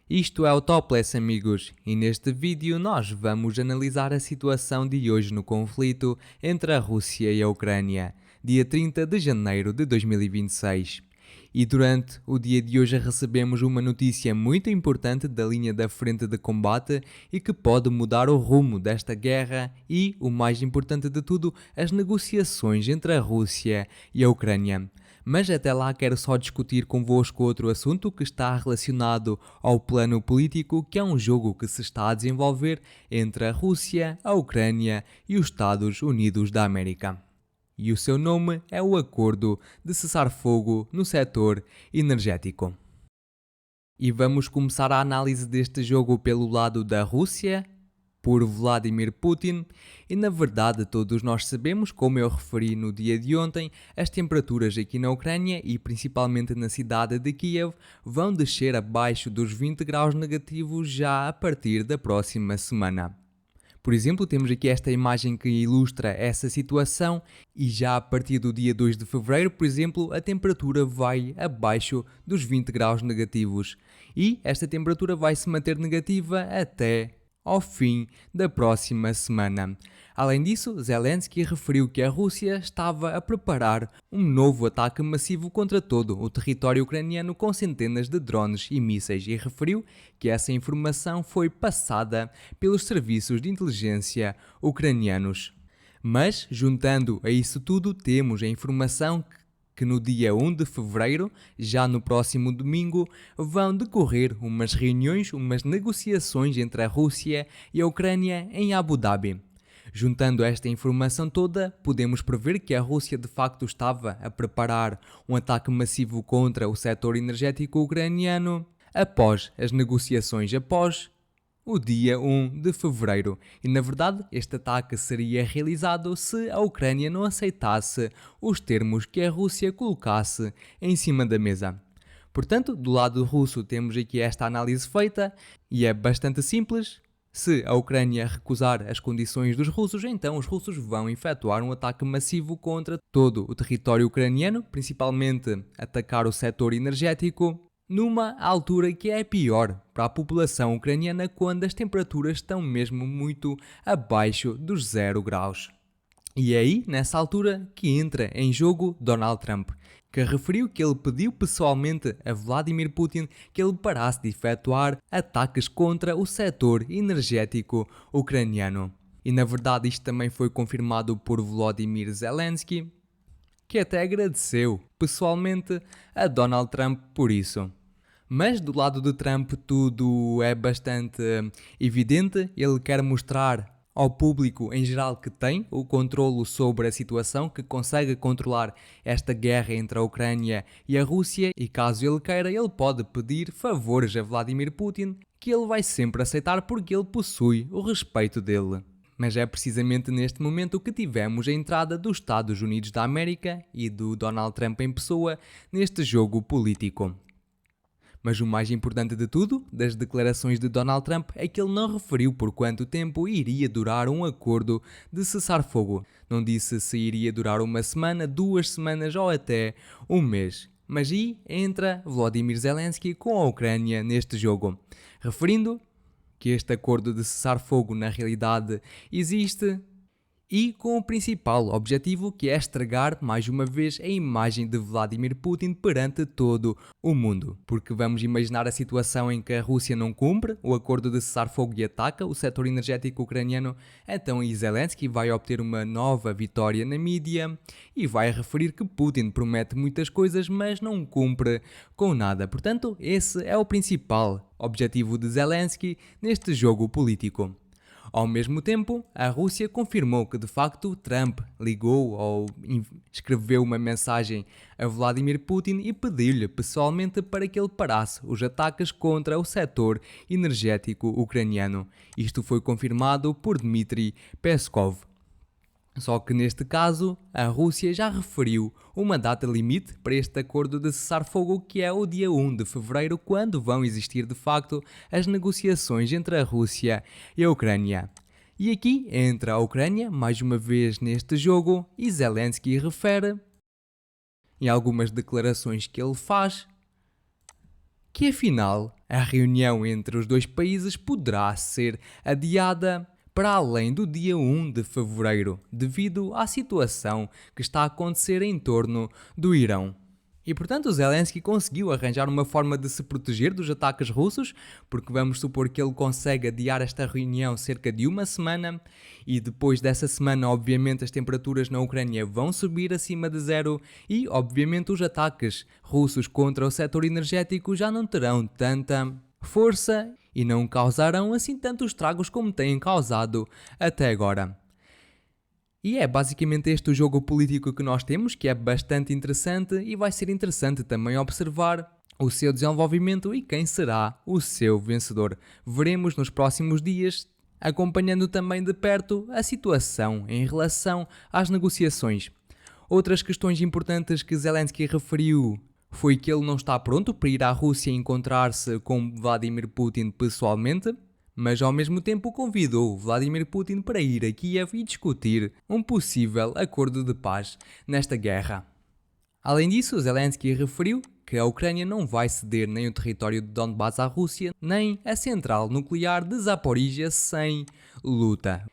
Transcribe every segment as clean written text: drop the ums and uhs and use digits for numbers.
Isto é o Topless, amigos, e neste vídeo nós vamos analisar a situação de hoje no conflito entre a Rússia e a Ucrânia, dia 30 de janeiro de 2026. E durante o dia de hoje recebemos uma notícia muito importante da linha da frente de combate e que pode mudar o rumo desta guerra e, o mais importante de tudo, as negociações entre a Rússia e a Ucrânia. Mas até lá quero só discutir convosco outro assunto que está relacionado ao plano político, que é um jogo que se está a desenvolver entre a Rússia, a Ucrânia e os Estados Unidos da América. E o seu nome é o Acordo de Cessar-Fogo no setor energético. E vamos começar a análise deste jogo pelo lado da Rússia, por Vladimir Putin, e na verdade todos nós sabemos, como eu referi no dia de ontem, as temperaturas aqui na Ucrânia e principalmente na cidade de Kiev vão descer abaixo dos 20 graus negativos já a partir da próxima semana. Por exemplo, temos aqui esta imagem que ilustra essa situação e já a partir do dia 2 de fevereiro, por exemplo, a temperatura vai abaixo dos 20 graus negativos e esta temperatura vai se manter negativa até ao fim da próxima semana. Além disso, Zelensky referiu que a Rússia estava a preparar um novo ataque massivo contra todo o território ucraniano com centenas de drones e mísseis e referiu que essa informação foi passada pelos serviços de inteligência ucranianos. Mas, juntando a isso tudo, temos a informação que no dia 1 de fevereiro, já no próximo domingo, vão decorrer umas reuniões, umas negociações entre a Rússia e a Ucrânia em Abu Dhabi. Juntando esta informação toda, podemos prever que a Rússia de facto estava a preparar um ataque massivo contra o setor energético ucraniano após as negociações, após o dia 1 de fevereiro. E na verdade, este ataque seria realizado se a Ucrânia não aceitasse os termos que a Rússia colocasse em cima da mesa. Portanto, do lado russo temos aqui esta análise feita e é bastante simples. Se a Ucrânia recusar as condições dos russos, então os russos vão efetuar um ataque massivo contra todo o território ucraniano, principalmente atacar o setor energético, numa altura que é pior para a população ucraniana quando as temperaturas estão mesmo muito abaixo dos 0 graus. E é aí, nessa altura, que entra em jogo Donald Trump, que referiu que ele pediu pessoalmente a Vladimir Putin que ele parasse de efetuar ataques contra o setor energético ucraniano. E na verdade isto também foi confirmado por Volodymyr Zelensky, que até agradeceu pessoalmente a Donald Trump por isso. Mas do lado de Trump tudo é bastante evidente, ele quer mostrar ao público em geral que tem o controlo sobre a situação, que consegue controlar esta guerra entre a Ucrânia e a Rússia e caso ele queira, ele pode pedir favores a Vladimir Putin que ele vai sempre aceitar porque ele possui o respeito dele. Mas é precisamente neste momento que tivemos a entrada dos Estados Unidos da América e do Donald Trump em pessoa neste jogo político. Mas o mais importante de tudo, das declarações de Donald Trump, é que ele não referiu por quanto tempo iria durar um acordo de cessar-fogo. Não disse se iria durar uma semana, 2 semanas ou até um mês. Mas aí entra Volodymyr Zelensky com a Ucrânia neste jogo, referindo que este acordo de cessar-fogo na realidade existe e com o principal objetivo que é estragar mais uma vez a imagem de Vladimir Putin perante todo o mundo. Porque vamos imaginar a situação em que a Rússia não cumpre o acordo de cessar-fogo e ataca o setor energético ucraniano, então Zelensky vai obter uma nova vitória na mídia e vai referir que Putin promete muitas coisas, mas não cumpre com nada. Portanto, esse é o principal objetivo de Zelensky neste jogo político. Ao mesmo tempo, a Rússia confirmou que de facto Trump ligou ou escreveu uma mensagem a Vladimir Putin e pediu-lhe pessoalmente para que ele parasse os ataques contra o setor energético ucraniano. Isto foi confirmado por Dmitry Peskov. Só que neste caso, a Rússia já referiu uma data limite para este acordo de cessar-fogo, que é o dia 1 de fevereiro, quando vão existir de facto as negociações entre a Rússia e a Ucrânia. E aqui entra a Ucrânia, mais uma vez neste jogo, e Zelensky refere, em algumas declarações que ele faz, que afinal a reunião entre os dois países poderá ser adiada para além do dia 1 de fevereiro, devido à situação que está a acontecer em torno do Irão. E portanto o Zelensky conseguiu arranjar uma forma de se proteger dos ataques russos, porque vamos supor que ele consegue adiar esta reunião cerca de uma semana, e depois dessa semana obviamente as temperaturas na Ucrânia vão subir acima de zero e obviamente os ataques russos contra o setor energético já não terão tanta força e não causarão assim tantos estragos como têm causado até agora. E é basicamente este o jogo político que nós temos, que é bastante interessante e vai ser interessante também observar o seu desenvolvimento e quem será o seu vencedor. Veremos nos próximos dias, acompanhando também de perto a situação em relação às negociações. Outras questões importantes que Zelensky referiu foi que ele não está pronto para ir à Rússia encontrar-se com Vladimir Putin pessoalmente, mas ao mesmo tempo convidou Vladimir Putin para ir a Kiev e discutir um possível acordo de paz nesta guerra. Além disso, Zelensky referiu que a Ucrânia não vai ceder nem o território de Donbass à Rússia, nem a central nuclear de Zaporizhia sem luta.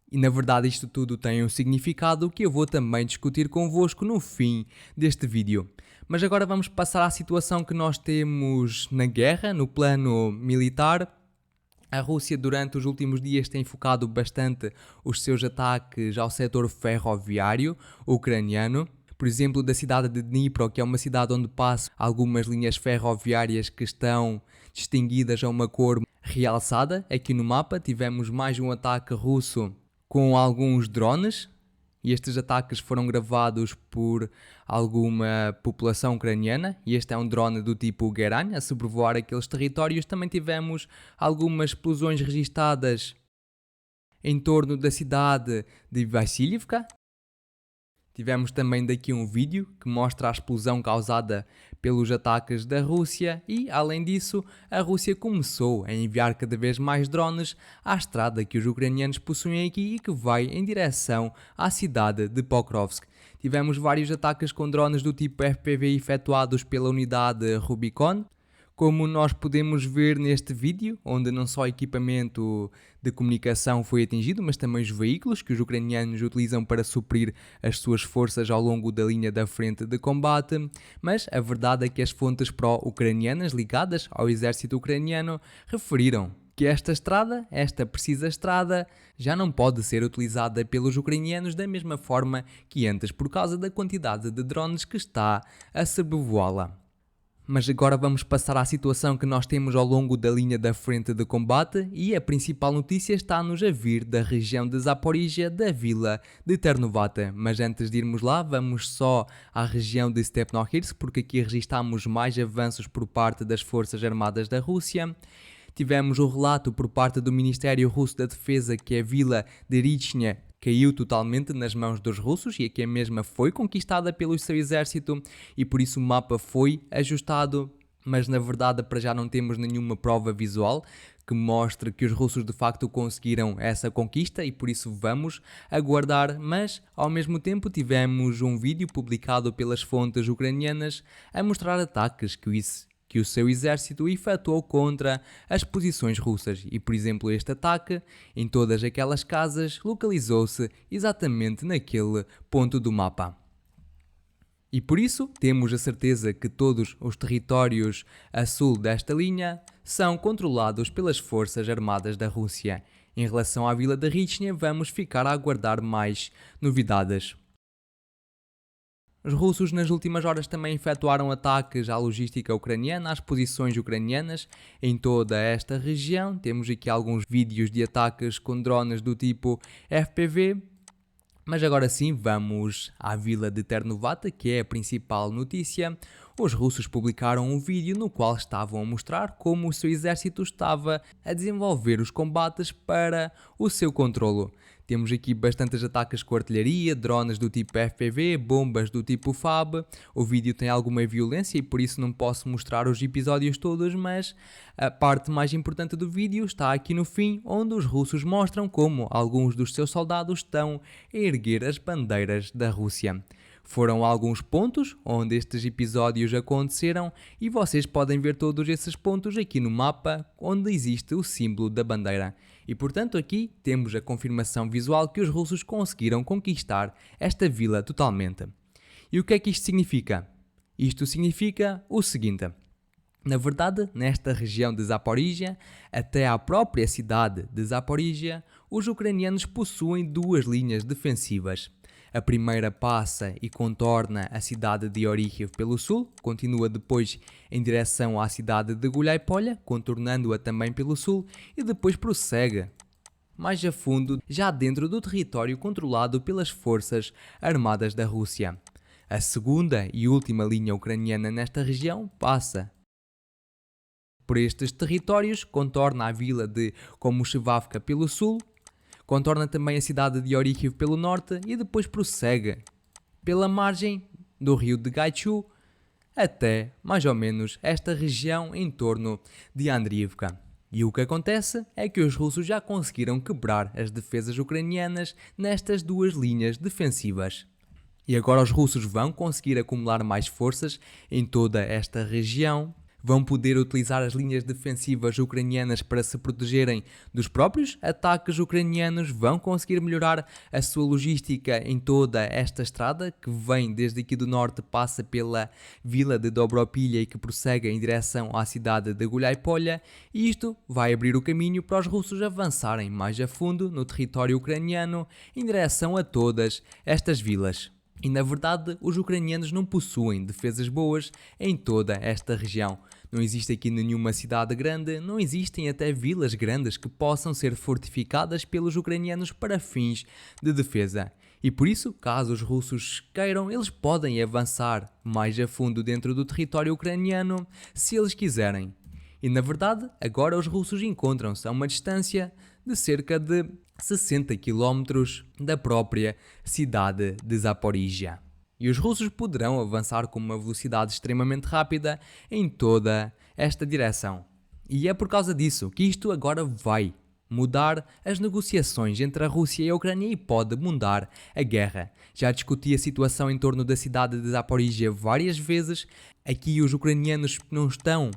E na verdade isto tudo tem um significado que eu vou também discutir convosco no fim deste vídeo. Mas agora vamos passar à situação que nós temos na guerra, no plano militar. A Rússia durante os últimos dias tem focado bastante os seus ataques ao setor ferroviário ucraniano. Por exemplo, da cidade de Dnipro, que é uma cidade onde passam algumas linhas ferroviárias que estão distinguidas a uma cor realçada. Aqui no mapa tivemos mais um ataque russo com alguns drones. E estes ataques foram gravados por alguma população ucraniana, e este é um drone do tipo Geran a sobrevoar aqueles territórios. Também tivemos algumas explosões registadas em torno da cidade de Vassilivka. Tivemos também daqui um vídeo que mostra a explosão causada pelos ataques da Rússia e, além disso, a Rússia começou a enviar cada vez mais drones à estrada que os ucranianos possuem aqui e que vai em direção à cidade de Pokrovsk. Tivemos vários ataques com drones do tipo FPV efetuados pela unidade Rubicon, como nós podemos ver neste vídeo, onde não só o equipamento de comunicação foi atingido, mas também os veículos que os ucranianos utilizam para suprir as suas forças ao longo da linha da frente de combate. Mas a verdade é que as fontes pró-ucranianas ligadas ao exército ucraniano referiram que esta precisa estrada, já não pode ser utilizada pelos ucranianos da mesma forma que antes, por causa da quantidade de drones que está a sobrevoá-la. Mas agora vamos passar à situação que nós temos ao longo da linha da frente de combate e a principal notícia está-nos a vir da região de Zaporizhia, da vila de Ternovata. Mas antes de irmos lá, vamos só à região de Stepnohirsk, porque aqui registamos mais avanços por parte das Forças Armadas da Rússia. Tivemos o relato por parte do Ministério Russo da Defesa que a vila de Richnya caiu totalmente nas mãos dos russos e que a mesma foi conquistada pelo seu exército e por isso o mapa foi ajustado, mas na verdade para já não temos nenhuma prova visual que mostre que os russos de facto conseguiram essa conquista e por isso vamos aguardar, mas ao mesmo tempo tivemos um vídeo publicado pelas fontes ucranianas a mostrar ataques que o seu exército efetuou contra as posições russas e, por exemplo, este ataque em todas aquelas casas localizou-se exatamente naquele ponto do mapa. E por isso temos a certeza que todos os territórios a sul desta linha são controlados pelas Forças Armadas da Rússia. Em relação à vila de Richnya, vamos ficar a aguardar mais novidades. Os russos nas últimas horas também efetuaram ataques à logística ucraniana, às posições ucranianas em toda esta região. Temos aqui alguns vídeos de ataques com drones do tipo FPV. Mas agora sim, vamos à vila de Ternovata, que é a principal notícia. Os russos publicaram um vídeo no qual estavam a mostrar como o seu exército estava a desenvolver os combates para o seu controlo. Temos aqui bastantes ataques com artilharia, drones do tipo FPV, bombas do tipo FAB. O vídeo tem alguma violência e por isso não posso mostrar os episódios todos, mas a parte mais importante do vídeo está aqui no fim, onde os russos mostram como alguns dos seus soldados estão a erguer as bandeiras da Rússia. Foram alguns pontos onde estes episódios aconteceram e vocês podem ver todos esses pontos aqui no mapa onde existe o símbolo da bandeira. E portanto aqui temos a confirmação visual que os russos conseguiram conquistar esta vila totalmente. E o que é que isto significa? Isto significa o seguinte: na verdade, nesta região de Zaporizhia, até à própria cidade de Zaporizhia, os ucranianos possuem duas linhas defensivas. A primeira passa e contorna a cidade de Orikhiv pelo sul, continua depois em direção à cidade de Guliáy-Polha, contornando-a também pelo sul, e depois prossegue mais a fundo, já dentro do território controlado pelas forças armadas da Rússia. A segunda e última linha ucraniana nesta região passa por estes territórios, contorna a vila de Komushevavka pelo sul, contorna também a cidade de Orikhiv pelo norte e depois prossegue pela margem do rio de Gaichu até mais ou menos esta região em torno de Andriivka. E o que acontece é que os russos já conseguiram quebrar as defesas ucranianas nestas duas linhas defensivas. E agora os russos vão conseguir acumular mais forças em toda esta região, vão poder utilizar as linhas defensivas ucranianas para se protegerem dos próprios ataques ucranianos, vão conseguir melhorar a sua logística em toda esta estrada que vem desde aqui do norte, passa pela vila de Dobropilha e que prossegue em direção à cidade de Guliáy-Polha, e isto vai abrir o caminho para os russos avançarem mais a fundo no território ucraniano em direção a todas estas vilas. E na verdade, os ucranianos não possuem defesas boas em toda esta região. Não existe aqui nenhuma cidade grande, não existem até vilas grandes que possam ser fortificadas pelos ucranianos para fins de defesa. E por isso, caso os russos queiram, eles podem avançar mais a fundo dentro do território ucraniano se eles quiserem. E na verdade, agora os russos encontram-se a uma distância de cerca de 60 km da própria cidade de Zaporizhia. E os russos poderão avançar com uma velocidade extremamente rápida em toda esta direção. E é por causa disso que isto agora vai mudar as negociações entre a Rússia e a Ucrânia e pode mudar a guerra. Já discuti a situação em torno da cidade de Zaporizhia várias vezes. Aqui os ucranianos não estão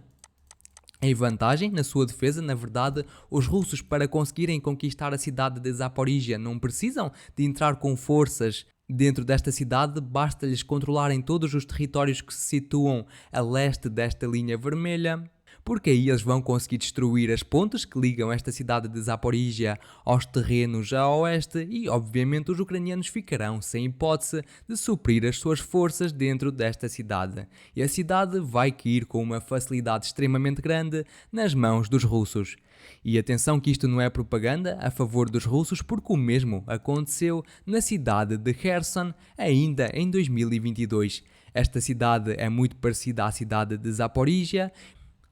em vantagem na sua defesa. Na verdade, os russos, para conseguirem conquistar a cidade de Zaporizhia, não precisam de entrar com forças dentro desta cidade, basta-lhes controlarem todos os territórios que se situam a leste desta linha vermelha, porque aí eles vão conseguir destruir as pontes que ligam esta cidade de Zaporizhia aos terrenos a oeste e, obviamente, os ucranianos ficarão sem hipótese de suprir as suas forças dentro desta cidade. E a cidade vai cair com uma facilidade extremamente grande nas mãos dos russos. E atenção que isto não é propaganda a favor dos russos, porque o mesmo aconteceu na cidade de Kherson ainda em 2022. Esta cidade é muito parecida à cidade de Zaporizhia.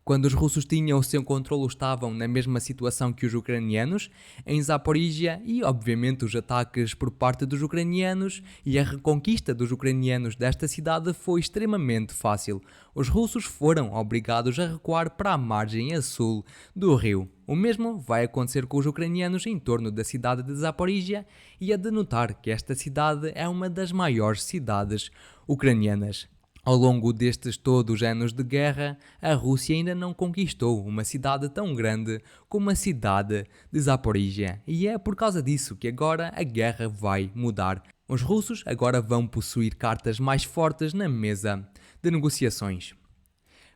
Quando os russos tinham o seu controlo, estavam na mesma situação que os ucranianos em Zaporizhia e, obviamente, os ataques por parte dos ucranianos e a reconquista dos ucranianos desta cidade foi extremamente fácil. Os russos foram obrigados a recuar para a margem a sul do rio. O mesmo vai acontecer com os ucranianos em torno da cidade de Zaporizhia e é de notar que esta cidade é uma das maiores cidades ucranianas. Ao longo destes todos anos de guerra, a Rússia ainda não conquistou uma cidade tão grande como a cidade de Zaporizhia. E é por causa disso que agora a guerra vai mudar. Os russos agora vão possuir cartas mais fortes na mesa de negociações.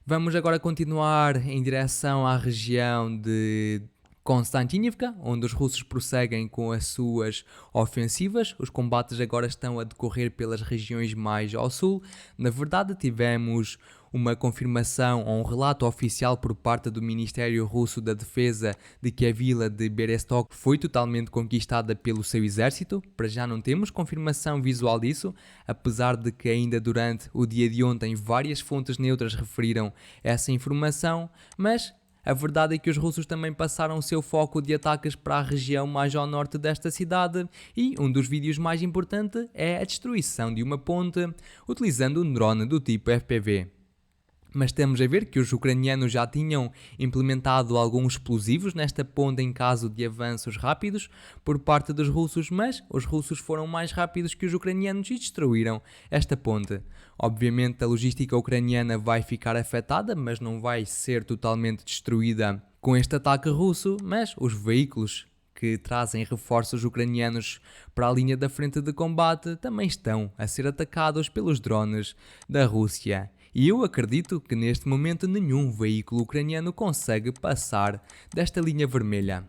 Vamos agora continuar em direção à região de Konstantinivka, onde os russos prosseguem com as suas ofensivas. Os combates agora estão a decorrer pelas regiões mais ao sul. Na verdade, tivemos uma confirmação ou um relato oficial por parte do Ministério Russo da Defesa de que a vila de Bereztok foi totalmente conquistada pelo seu exército. Para já não temos confirmação visual disso, apesar de que ainda durante o dia de ontem várias fontes neutras referiram essa informação, mas a verdade é que os russos também passaram o seu foco de ataques para a região mais ao norte desta cidade e um dos vídeos mais importantes é a destruição de uma ponte utilizando um drone do tipo FPV. Mas estamos a ver que os ucranianos já tinham implementado alguns explosivos nesta ponte em caso de avanços rápidos por parte dos russos, mas os russos foram mais rápidos que os ucranianos e destruíram esta ponte. Obviamente a logística ucraniana vai ficar afetada, mas não vai ser totalmente destruída com este ataque russo, mas os veículos que trazem reforços ucranianos para a linha da frente de combate também estão a ser atacados pelos drones da Rússia. E eu acredito que neste momento nenhum veículo ucraniano consegue passar desta linha vermelha.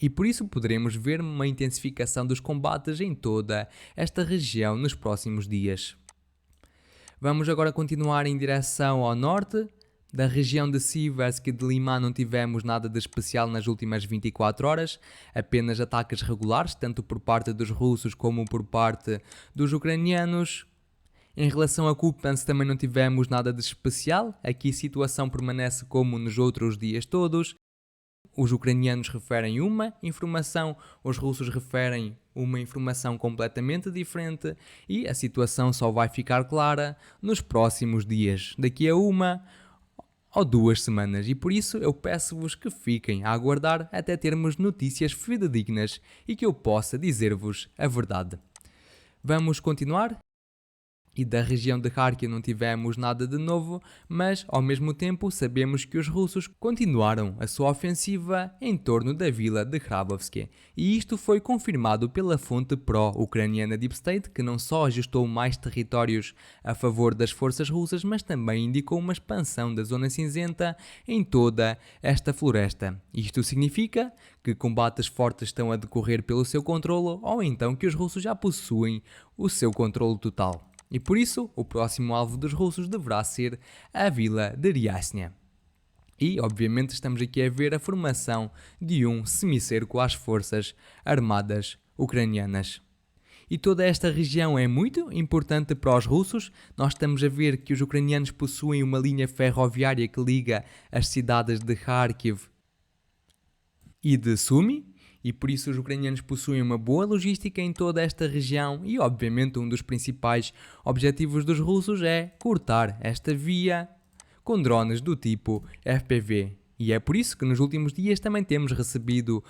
E por isso poderemos ver uma intensificação dos combates em toda esta região nos próximos dias. Vamos agora continuar em direção ao norte. Da região de Siversk e de Liman não tivemos nada de especial nas últimas 24 horas, apenas ataques regulares, tanto por parte dos russos como por parte dos ucranianos. Em relação a Kupiansk também não tivemos nada de especial, aqui a situação permanece como nos outros dias todos. Os ucranianos referem uma informação, os russos referem uma informação completamente diferente e a situação só vai ficar clara nos próximos dias, daqui a 1 ou 2 semanas, e por isso eu peço-vos que fiquem a aguardar até termos notícias fidedignas e que eu possa dizer-vos a verdade. Vamos continuar? E da região de Kharkiv não tivemos nada de novo, mas ao mesmo tempo sabemos que os russos continuaram a sua ofensiva em torno da vila de Khrabovsk. E isto foi confirmado pela fonte pró-ucraniana Deep State, que não só ajustou mais territórios a favor das forças russas, mas também indicou uma expansão da zona cinzenta em toda esta floresta. Isto significa que combates fortes estão a decorrer pelo seu controlo, ou então que os russos já possuem o seu controlo total. E por isso, o próximo alvo dos russos deverá ser a vila de Ryaznya. E, obviamente, estamos aqui a ver a formação de um semicerco às forças armadas ucranianas. E toda esta região é muito importante para os russos. Nós estamos a ver que os ucranianos possuem uma linha ferroviária que liga as cidades de Kharkiv e de Sumy. E por isso os ucranianos possuem uma boa logística em toda esta região e, obviamente, um dos principais objetivos dos russos é cortar esta via com drones do tipo FPV. E é por isso que nos últimos dias também temos recebido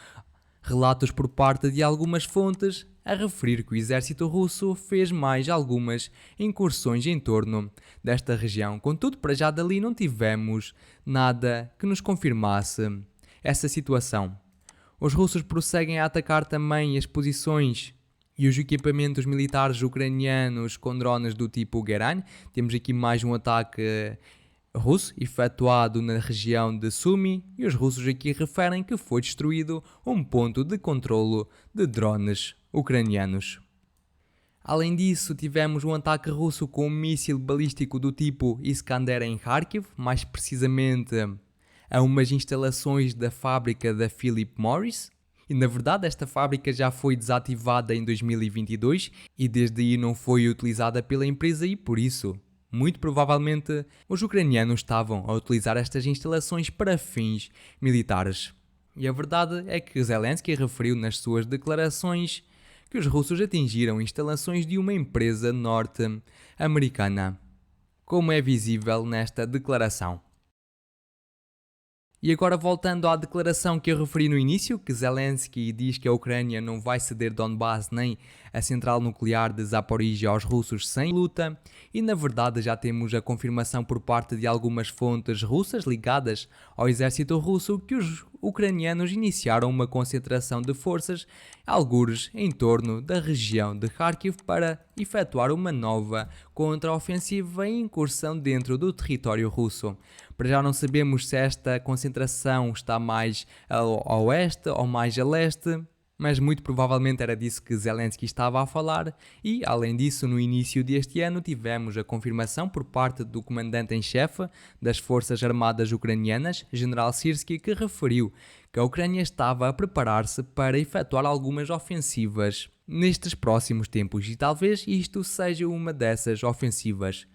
relatos por parte de algumas fontes a referir que o exército russo fez mais algumas incursões em torno desta região. Contudo, para já dali não tivemos nada que nos confirmasse essa situação. Os russos prosseguem a atacar também as posições e os equipamentos militares ucranianos com drones do tipo Geran. Temos aqui mais um ataque russo efetuado na região de Sumy e os russos aqui referem que foi destruído um ponto de controlo de drones ucranianos. Além disso, tivemos um ataque russo com um míssil balístico do tipo Iskander em Kharkiv, mais precisamente a umas instalações da fábrica da Philip Morris. E na verdade esta fábrica já foi desativada em 2022 e desde aí não foi utilizada pela empresa e por isso, muito provavelmente, os ucranianos estavam a utilizar estas instalações para fins militares. E a verdade é que Zelensky referiu nas suas declarações que os russos atingiram instalações de uma empresa norte-americana, como é visível nesta declaração. E agora voltando à declaração que eu referi no início, que Zelensky diz que a Ucrânia não vai ceder Donbass nem a central nuclear de Zaporizhia aos russos sem luta, e na verdade já temos a confirmação por parte de algumas fontes russas ligadas ao exército russo que os ucranianos iniciaram uma concentração de forças, algures em torno da região de Kharkiv, para efetuar uma nova contraofensiva e incursão dentro do território russo. Para já não sabemos se esta concentração está mais a oeste ou mais a leste, mas muito provavelmente era disso que Zelensky estava a falar. E, além disso, no início deste ano tivemos a confirmação por parte do comandante-em-chefe das Forças Armadas Ucranianas, General Syrskyi, que referiu que a Ucrânia estava a preparar-se para efetuar algumas ofensivas nestes próximos tempos e talvez isto seja uma dessas ofensivas.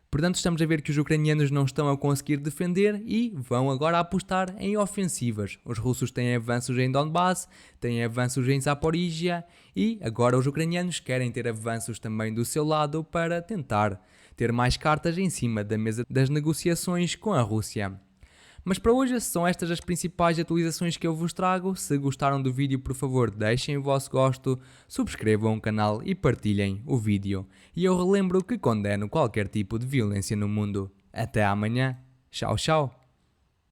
Portanto, estamos a ver que os ucranianos não estão a conseguir defender e vão agora apostar em ofensivas. Os russos têm avanços em Donbass, têm avanços em Zaporizhia e agora os ucranianos querem ter avanços também do seu lado para tentar ter mais cartas em cima da mesa das negociações com a Rússia. Mas para hoje são estas as principais atualizações que eu vos trago. Se gostaram do vídeo, por favor, deixem o vosso gosto, subscrevam o canal e partilhem o vídeo. E eu relembro que condeno qualquer tipo de violência no mundo. Até amanhã. Tchau, tchau.